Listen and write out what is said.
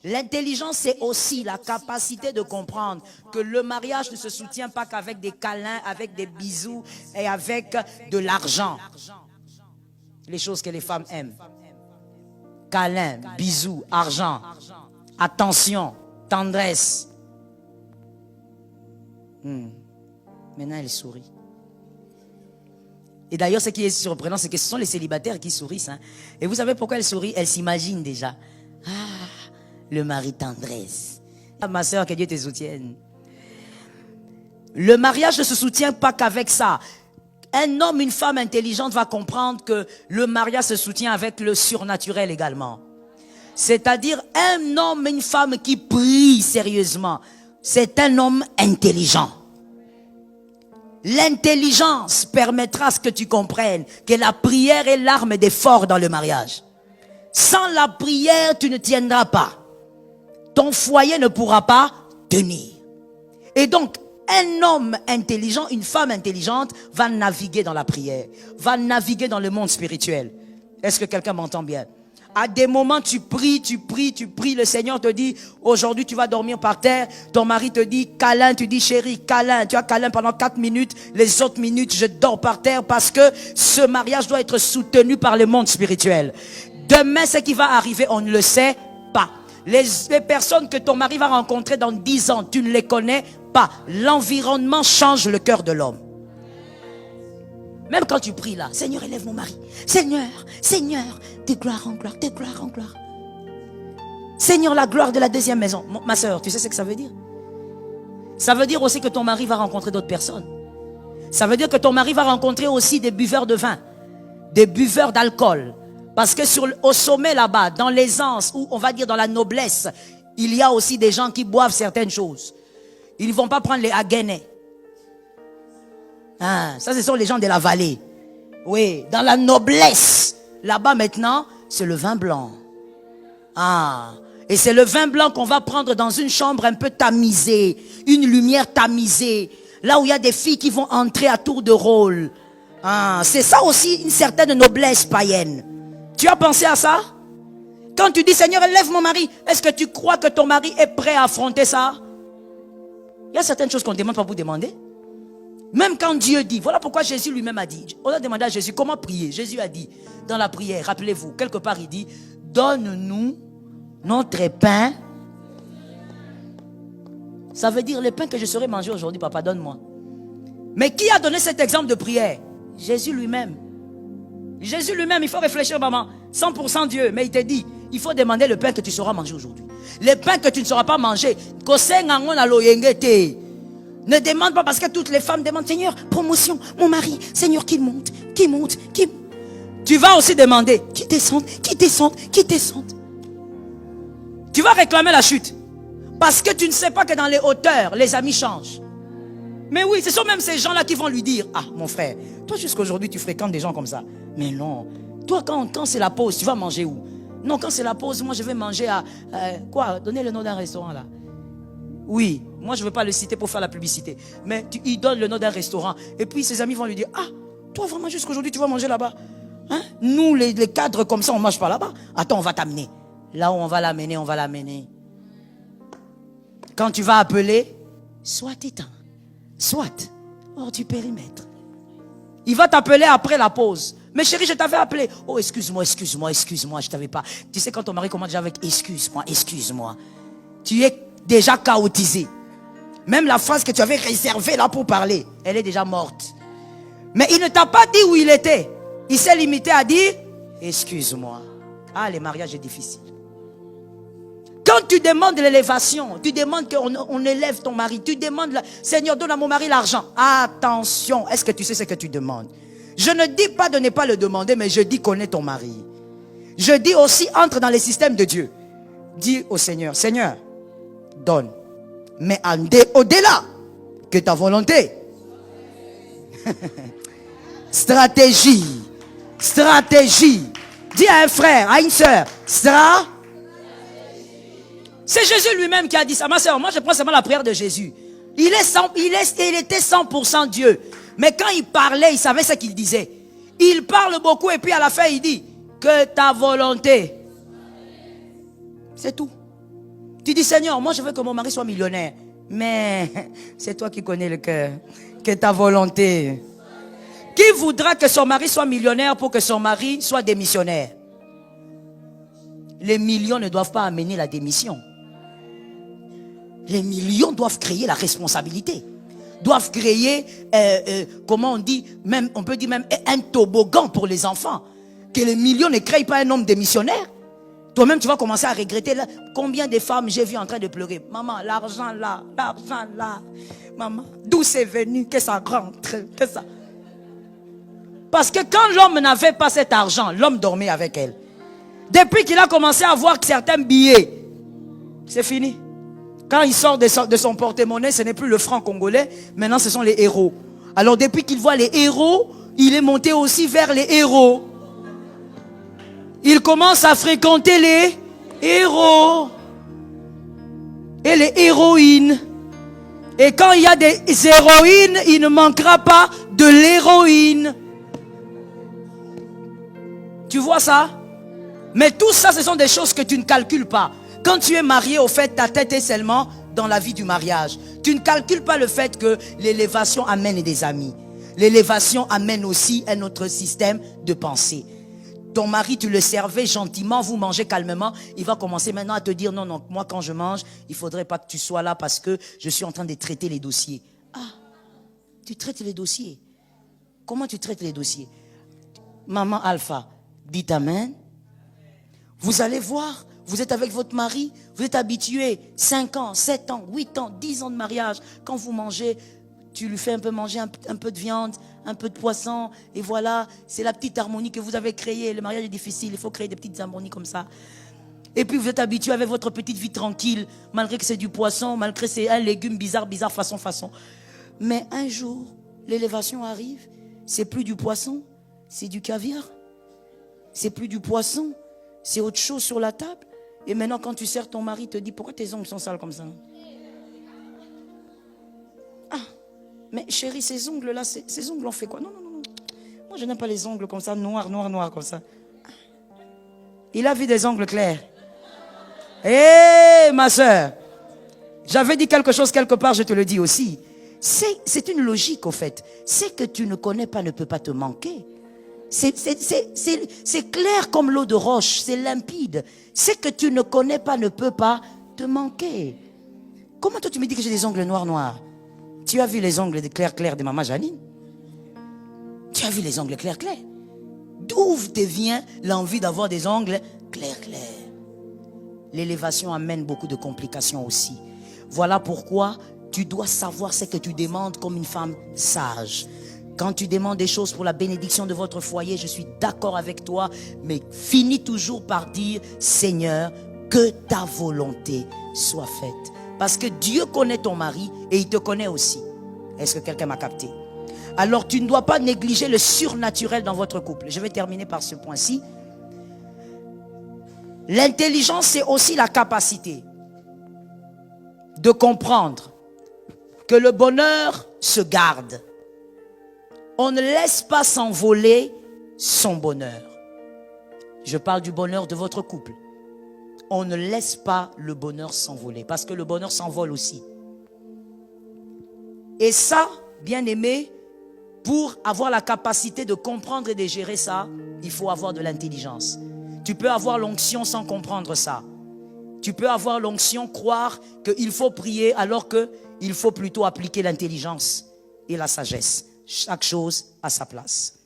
L'intelligence, c'est aussi la capacité de comprendre que le mariage ne se soutient pas qu'avec des câlins, avec des bisous et avec de l'argent. Les choses que les femmes aiment. Câlins, bisous, argent, attention, tendresse. Maintenant, elle sourit. Et d'ailleurs, ce qui est surprenant, c'est que ce sont les célibataires qui sourient. Et vous savez pourquoi elle sourit? Elle s'imagine déjà. Ah, le mari tendresse. Ah, ma soeur, que Dieu te soutienne. Le mariage ne se soutient pas qu'avec ça. Un homme, une femme intelligente va comprendre que le mariage se soutient avec le surnaturel également. C'est-à-dire un homme, une femme qui prie sérieusement, c'est un homme intelligent. L'intelligence permettra à ce que tu comprennes que la prière est l'arme des forts dans le mariage. Sans la prière, tu ne tiendras pas. Ton foyer ne pourra pas tenir. Et donc, un homme intelligent, une femme intelligente va naviguer dans la prière, va naviguer dans le monde spirituel. Est-ce que quelqu'un m'entend bien? À des moments, tu pries, le Seigneur te dit, aujourd'hui tu vas dormir par terre, ton mari te dit câlin, tu dis chérie, câlin, tu as câlin pendant 4 minutes, les autres minutes je dors par terre parce que ce mariage doit être soutenu par le monde spirituel. Demain, ce qui va arriver, on ne le sait pas. Les personnes que ton mari va rencontrer dans 10 ans, tu ne les connais pas. L'environnement change le cœur de l'homme. Même quand tu pries là, Seigneur, élève mon mari. Seigneur, de gloire en gloire, de gloire en gloire. Seigneur, la gloire de la deuxième maison. Ma soeur, tu sais ce que ça veut dire? Ça veut dire aussi que ton mari va rencontrer d'autres personnes. Ça veut dire que ton mari va rencontrer aussi des buveurs de vin, des buveurs d'alcool. Parce que au sommet là-bas, dans l'aisance, ou on va dire dans la noblesse, il y a aussi des gens qui boivent certaines choses. Ils ne vont pas prendre les Haguenais. Ça, ce sont les gens de la vallée. Oui, dans la noblesse. Là-bas maintenant, c'est le vin blanc. Et c'est le vin blanc qu'on va prendre dans une chambre un peu tamisée, une lumière tamisée, là où il y a des filles qui vont entrer à tour de rôle. C'est ça aussi une certaine noblesse païenne. Tu as pensé à ça? Quand tu dis Seigneur, élève mon mari, est-ce que tu crois que ton mari est prêt à affronter ça? Il y a certaines choses qu'on ne demande pas pour demander. Même quand Dieu dit, voilà pourquoi Jésus lui-même a dit, on a demandé à Jésus comment prier. Jésus a dit, dans la prière, rappelez-vous, quelque part il dit, donne-nous notre pain. Ça veut dire le pain que je serai mangé aujourd'hui, papa, donne-moi. Mais qui a donné cet exemple de prière? Jésus lui-même. Jésus lui-même, il faut réfléchir, maman, 100% Dieu, mais il te dit, il faut demander le pain que tu sauras manger aujourd'hui. Le pain que tu ne sauras pas manger, ne demande pas parce que toutes les femmes demandent, Seigneur, promotion, mon mari, Seigneur, qu'il monte. Tu vas aussi demander, qu'il descende. Tu vas réclamer la chute. Parce que tu ne sais pas que dans les hauteurs, les amis changent. Mais oui, ce sont même ces gens-là qui vont lui dire, mon frère, toi jusqu'aujourd'hui tu fréquentes des gens comme ça. Mais non, toi quand c'est la pause, tu vas manger où? Non, quand c'est la pause, moi je vais manger à, donnez le nom d'un restaurant là. Oui, moi je ne veux pas le citer pour faire la publicité. Mais il donne le nom d'un restaurant. Et puis ses amis vont lui dire, toi vraiment jusqu'aujourd'hui tu vas manger là-bas. Nous les cadres comme ça on ne mange pas là-bas. Attends, on va t'amener. Là où on va l'amener. Quand tu vas appeler, soit éteint, soit hors du périmètre. Il va t'appeler après la pause. Mais chérie, je t'avais appelé. Oh, excuse-moi, je t'avais pas. Tu sais quand ton mari commence déjà avec excuse-moi. Tu es déjà chaotisé. Même la phrase que tu avais réservée là pour parler, elle est déjà morte. Mais il ne t'a pas dit où il était. Il s'est limité à dire excuse-moi. Les mariages sont difficiles. Quand tu demandes l'élévation, tu demandes qu'on élève ton mari, tu demandes, Seigneur, donne à mon mari l'argent. Attention, est-ce que tu sais ce que tu demandes? Je ne dis pas de ne pas le demander, mais je dis connais ton mari. Je dis aussi entre dans les systèmes de Dieu. Dis au Seigneur, Seigneur, donne. Mais au-delà que ta volonté. Stratégie. Dis à un frère, à une soeur, c'est Jésus lui-même qui a dit ça. Ma soeur, moi je prends seulement la prière de Jésus. Il était 100% Dieu. Mais quand il parlait, il savait ce qu'il disait. Il parle beaucoup et puis à la fin il dit, que ta volonté. C'est tout. Tu dis, Seigneur, moi je veux que mon mari soit millionnaire. Mais c'est toi qui connais le cœur, que ta volonté. Qui voudra que son mari soit millionnaire pour que son mari soit démissionnaire? Les millions ne doivent pas amener la démission. Les millions doivent créer la responsabilité. Doivent créer, comment on dit, même, on peut dire même un toboggan pour les enfants. Que les millions ne créent pas un homme démissionnaire. Toi-même, tu vas commencer à regretter. Là. Combien de femmes j'ai vu en train de pleurer? Maman, l'argent là, maman, d'où c'est venu, que ça rentre, que ça... Parce que quand l'homme n'avait pas cet argent, l'homme dormait avec elle. Depuis qu'il a commencé à voir certains billets, c'est fini. Quand il sort de son porte-monnaie, ce n'est plus le franc congolais, maintenant ce sont les héros. Alors depuis qu'il voit les héros, il est monté aussi vers les héros. Il commence à fréquenter les héros et les héroïnes. Et quand il y a des héroïnes, il ne manquera pas de l'héroïne. Tu vois ça? Mais tout ça, ce sont des choses que tu ne calcules pas. Quand tu es marié, au fait, ta tête est seulement dans la vie du mariage. Tu ne calcules pas le fait que l'élévation amène des amis. L'élévation amène aussi un autre système de pensée. Ton mari, tu le servais gentiment, vous mangez calmement. Il va commencer maintenant à te dire, non, non, moi quand je mange, il ne faudrait pas que tu sois là parce que je suis en train de traiter les dossiers. Ah, tu traites les dossiers. Comment tu traites les dossiers? Maman Alpha, dites Amen. Vous allez voir, vous êtes avec votre mari, vous êtes habitué, 5 ans, 7 ans, 8 ans, 10 ans de mariage. Quand vous mangez, tu lui fais un peu manger un peu de viande, un peu de poisson, et voilà, c'est la petite harmonie que vous avez créée. Le mariage est difficile, il faut créer des petites harmonies comme ça. Et puis vous êtes habitué avec votre petite vie tranquille, malgré que c'est du poisson, malgré que c'est un légume bizarre, façon. Mais un jour, l'élévation arrive, c'est plus du poisson, c'est du caviar. C'est plus du poisson, c'est autre chose sur la table. Et maintenant quand tu sers ton mari, il te dit, pourquoi tes ongles sont sales comme ça? Ah, mais chérie, ces ongles là, ces ongles on fait quoi? Non. Moi je n'aime pas les ongles comme ça, noir comme ça. Il a vu des ongles clairs. Hé, ma soeur, j'avais dit quelque chose quelque part, je te le dis aussi. C'est une logique au fait. Ce que tu ne connais pas ne peut pas te manquer. C'est clair comme l'eau de roche, c'est limpide. Ce que tu ne connais pas ne peut pas te manquer. Comment toi tu me dis que j'ai des ongles noirs? Tu as vu les ongles clairs de maman Janine? Tu as vu les ongles clairs? D'où te vient l'envie d'avoir des ongles clairs? L'élévation amène beaucoup de complications aussi. Voilà pourquoi tu dois savoir ce que tu demandes comme une femme sage. Quand tu demandes des choses pour la bénédiction de votre foyer, je suis d'accord avec toi, mais finis toujours par dire, Seigneur, que ta volonté soit faite. Parce que Dieu connaît ton mari et il te connaît aussi. Est-ce que quelqu'un m'a capté? Alors tu ne dois pas négliger le surnaturel dans votre couple. Je vais terminer par ce point-ci. L'intelligence, c'est aussi la capacité de comprendre que le bonheur se garde. On ne laisse pas s'envoler son bonheur. Je parle du bonheur de votre couple. On ne laisse pas le bonheur s'envoler parce que le bonheur s'envole aussi. Et ça, bien aimé, pour avoir la capacité de comprendre et de gérer ça, il faut avoir de l'intelligence. Tu peux avoir l'onction sans comprendre ça. Tu peux avoir l'onction, croire qu'il faut prier alors qu'il faut plutôt appliquer l'intelligence et la sagesse. Chaque chose à sa place.